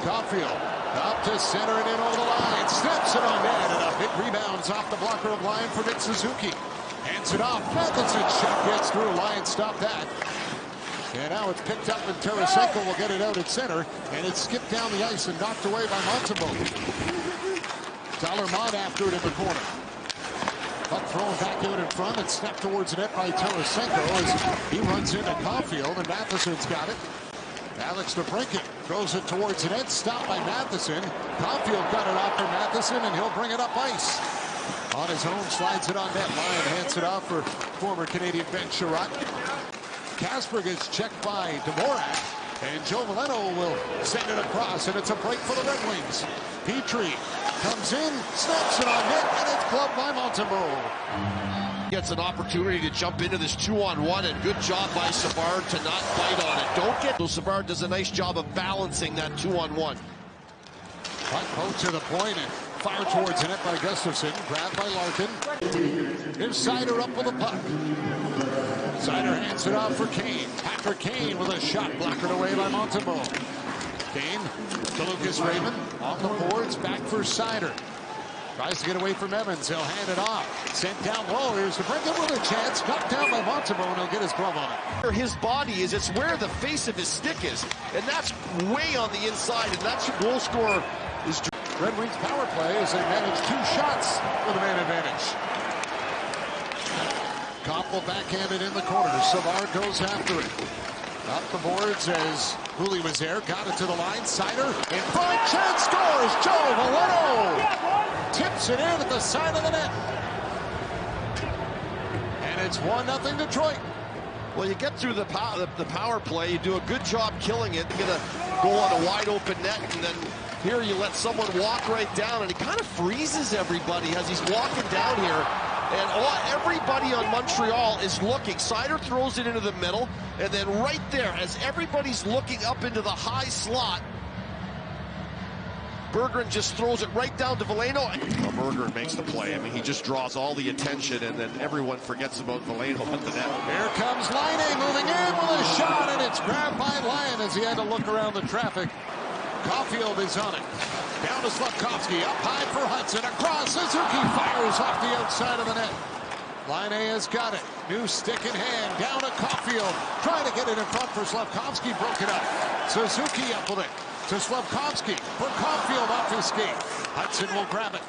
Caulfield up to center and in over the line. Steps it on net, and a big rebounds off the blocker of line for Nick Suzuki. Hands it off. Matheson's shot gets through. Lions stop that. And now it's picked up, and Tarasenko will get it out at center, and it's skipped down the ice and knocked away by Montembeault. Tyler Mott after it in the corner. Puck thrown back out in front and snapped towards the net by Tarasenko as he runs into Caulfield, and Matheson's got it. Alex DeBrincat throws it towards the net, stopped by Matheson. Caulfield got it off for Matheson, and he'll bring it up ice. On his own, slides it on net. Lyon hands it off for former Canadian Ben Sherratt. Kasper gets checked by Dvorak, and Joe Veleno will send it across, and it's a break for the Red Wings. Petrie comes in, snaps it on net, and it's gloved by Montembeault. Gets an opportunity to jump into this 2-on-1, and good job by Savard to not bite on it. Don't get... So Savard does a nice job of balancing that 2-on-1. Puck poked to the point and fired towards the net by Gustafsson. Grabbed by Larkin. Here's Seider up with the puck. Seider hands it off for Kane. Patrick Kane with a shot blocked away by Montembeault. Kane to Lucas Raymond. On the boards, back for Seider. Tries to get away from Evans. He'll hand it off. Sent down low. Here's DeBrincat with a chance. Knocked down by Montembeault, and he'll get his glove on it. Where his body is, it's where the face of his stick is. And that's way on the inside, and that's your goal scorer is... Red Wings power play as they manage 2 shots with a man advantage. Koppel backhanded in the corner. Savard goes after it. Up the boards as Hooley was there. Got it to the line. Seider in front. Chance scores. Joe Veleno tips it in at the side of the net. And it's 1-0 Detroit. Well, you get through the power play. You do a good job killing it. You get a goal on a wide open net, and then here you let someone walk right down, and he kind of freezes everybody as he's walking down here. And everybody on Montreal is looking. Seider throws it into the middle, and then right there, as everybody's looking up into the high slot, Berggren just throws it right down to Veleno. Well, Berggren makes the play. I mean, he just draws all the attention, and then everyone forgets about Veleno at the net. Here comes Laine moving in with a shot, and it's grabbed by Lyon as he had to look around the traffic. Caulfield is on it. Down to Slafkovsky, up high for Hudson, across, Suzuki fires off the outside of the net. Laine has got it, new stick in hand, down to Caulfield, trying to get it in front for Slafkovsky, broke it up. Suzuki up with it, to Slafkovsky, for Caulfield off his skate. Hudson will grab it.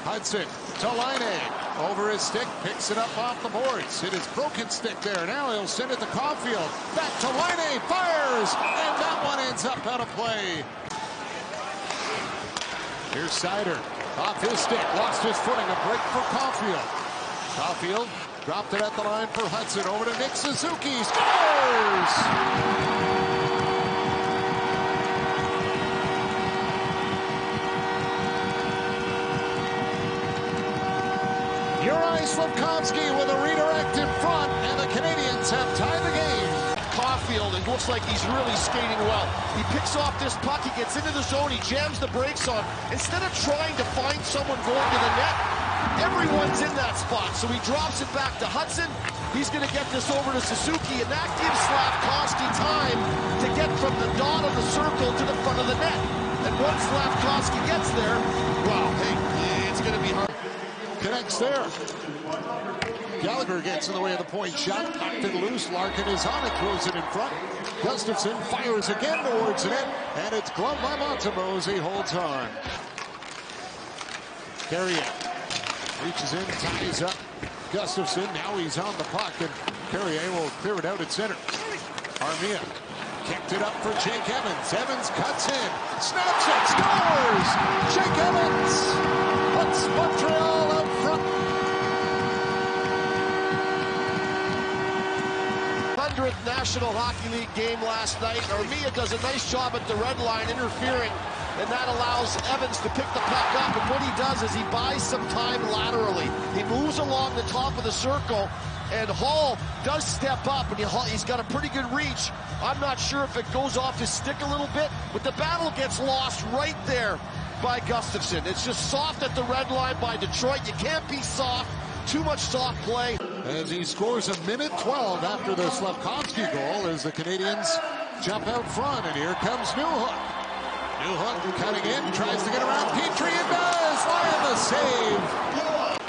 Hudson to Laine, over his stick, picks it up off the boards. It is broken stick there, now he'll send it to Caulfield, back to Laine, fires, and that one ends up out of play. Here's Seider, off his stick, lost his footing, a break for Caulfield. Caulfield dropped it at the line for Hudson, over to Nick Suzuki, scores! Juraj Slafkovsky with a redirect in front, and the Canadians have tied the game. Caulfield, it looks like he's really skating well. He picks off this puck, he gets into the zone, he jams the brakes on. Instead of trying to find someone going to the net, everyone's in that spot. So he drops it back to Hudson. He's going to get this over to Suzuki, and that gives Slafkovsky time to get from the dot of the circle to the front of the net. And once Slafkovsky gets there, wow, hey, it's going to be hard. Connects there. Gallagher gets in the way of the point shot, knocked it loose. Larkin is on it, throws it in front. Gustafsson fires again towards the net, and it's gloved by Montembeault as he holds on. Carrier reaches in, ties up Gustafsson. Now he's on the puck, and Carrier will clear it out at center. Armia kicked it up for Jake Evans. Evans cuts in, snaps it, scores! Jake Evans puts Montreal up front. 100th National Hockey League game last night. Armia does a nice job at the red line interfering, and that allows Evans to pick the puck up, and what he does is he buys some time laterally. He moves along the top of the circle, and Hall does step up, and he's got a pretty good reach. I'm not sure if it goes off his stick a little bit, but the battle gets lost right there by Gustafsson. It's just soft at the red line by Detroit. You can't be soft. Too much soft play. As he scores a minute 12 after the Slafkovsky goal as the Canadians jump out front, and here comes Newhook. New Hook cutting in, tries to get around Petrie and does! Lyon the save!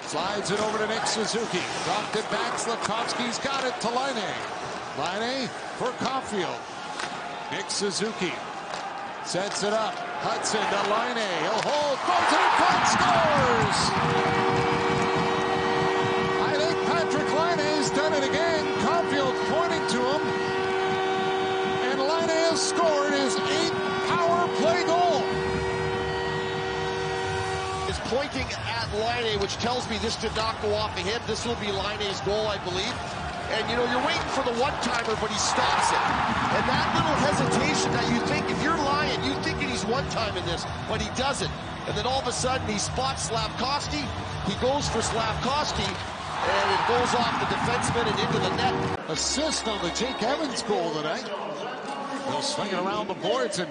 Slides it over to Nick Suzuki. Dropped it back, Slafkovsky's got it to Laine. Laine for Caulfield. Nick Suzuki sets it up. Hudson to Laine. He'll hold, throws it in front, scores! I think Patrick Laine's done it again. Caulfield pointing to him. And Laine has scored his 8th power play goal. Is pointing at Laine, which tells me this did not go off of him. This will be Laine's goal, I believe. And, you know, you're waiting for the one-timer, but he stops it. And that little hesitation that you think, if you're Lyon, you thinking he's one-timing this, but he doesn't. And then all of a sudden, he spots Slafkovsky. He goes for Slafkovsky, and it goes off the defenseman and into the net. Assist on the Jake Evans goal tonight. He'll swing it around the boards, and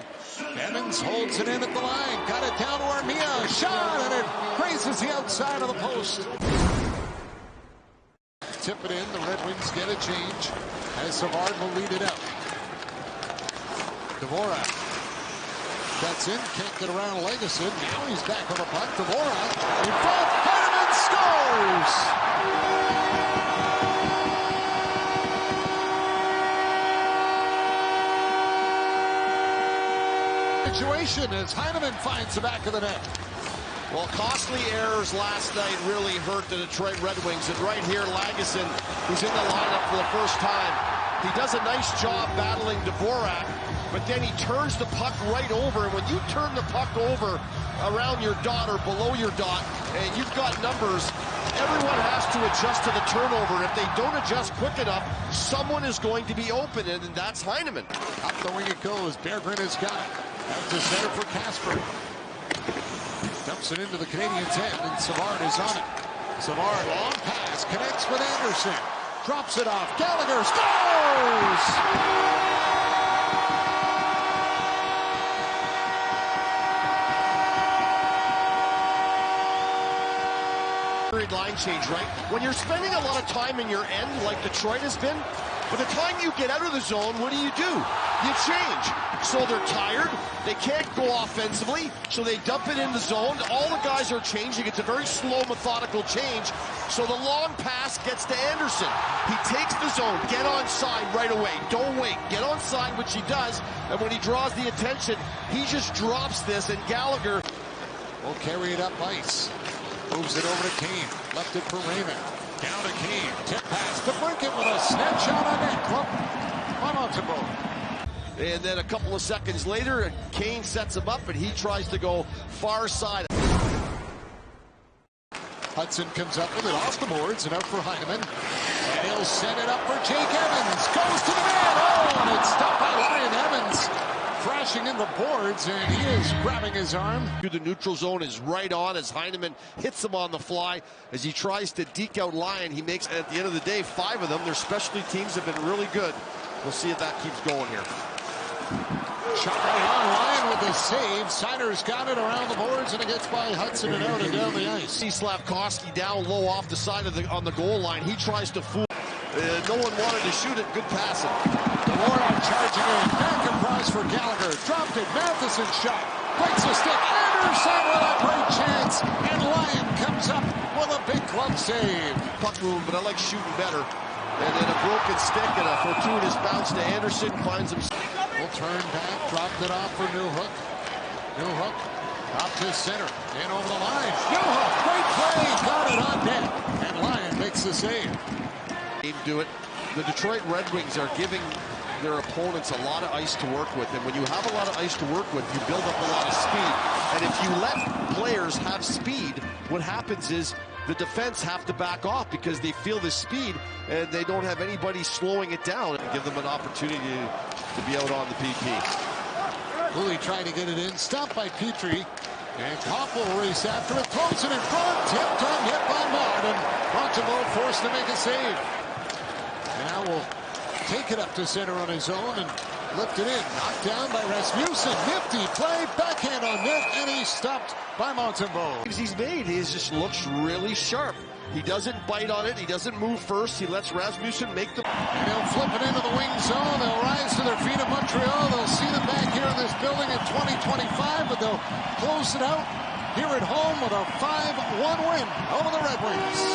Evans holds it in at the line. Got it down to Armia. Shot, and it grazes the outside of the post. Tip it in. The Red Wings get a change as Savard will lead it out. Dvorak cuts in, kicked it around Legason. Now he's back on the puck. Dvorak in front. Heineman scores! Situation as Heineman finds the back of the net. Well, costly errors last night really hurt the Detroit Red Wings. And right here, Lagesson, who's in the lineup for the first time, he does a nice job battling Dvorak, but then he turns the puck right over. And when you turn the puck over around your dot or below your dot, and you've got numbers, everyone has to adjust to the turnover. If they don't adjust quick enough, someone is going to be open, and that's Heineman. Up the wing it goes. Berggren has got it. Out to center for Kasper. Dumps it into the Canadiens' end, and Savard is on it. Savard, long pass, connects with Anderson. Drops it off. Gallagher scores! Line change, right? When you're spending a lot of time in your end, like Detroit has been, by the time you get out of the zone, what do? You change. So they're tired. They can't go offensively, so they dump it in the zone. All the guys are changing. It's a very slow, methodical change. So the long pass gets to Anderson. He takes the zone. Get onside right away. Don't wait. Get onside, which he does. And when he draws the attention, he just drops this, and Gallagher will carry it up ice. Moves it over to Kane. Left it for Raymond. Down to Kane. Tip pass to Brinket with a snapshot on net. Montembeault. And then a couple of seconds later, Kane sets him up, and he tries to go far side. Hudson comes up with it off the boards and out for Heineman. And he'll set it up for Jake Evans. Goes to the net. Oh, and it's stopped by Ryan Evans. Crashing in the boards, and he is grabbing his arm. The neutral zone is right on as Heineman hits him on the fly. As he tries to deke out Lyon, he makes, at the end of the day, 5 of them. Their specialty teams have been really good. We'll see if that keeps going here. Shot right on Lyon with the save. Sider's got it around the boards, and it gets by Hudson and out and down the ice. See Slafkovsky down low off the side of on the goal line. He tries to fool. No one wanted to shoot it. Good passing. Dvorak charging in. Back across for Gallagher. Dropped it. Matheson shot. Breaks a stick. Anderson with a great chance. And Lyon comes up with a big glove save. Puck move, but I like shooting better. And then a broken stick and a fortuitous bounce to Anderson. Finds him. Will turn back. Dropped it off for New Hook. New Hook. Up to center. And over the line. New Hook. Great play. Got it on net. And Lyon makes the save. Do it. The Detroit Red Wings are giving their opponents a lot of ice to work with, and when you have a lot of ice to work with, you build up a lot of speed. And if you let players have speed, what happens is the defense have to back off because they feel the speed and they don't have anybody slowing it down and give them an opportunity to be out on the PP. Cooley trying to get it in, stopped by Petrie. And Kopp will race after it, throws it in front, tipped on, hit by Martin. Montembeault forced to make a save. Now will take it up to center on his own and lift it in. Knocked down by Rasmussen. Nifty play, backhand on net, and he's stopped by Montembeault. He's made, he just looks really sharp. He doesn't bite on it, he doesn't move first, he lets Rasmussen make the... And they'll flip it into the wing zone, they'll rise to their feet in Montreal, they'll see them back here of this building in 2025, but they'll close it out here at home with a 5-1 win over the Red Wings.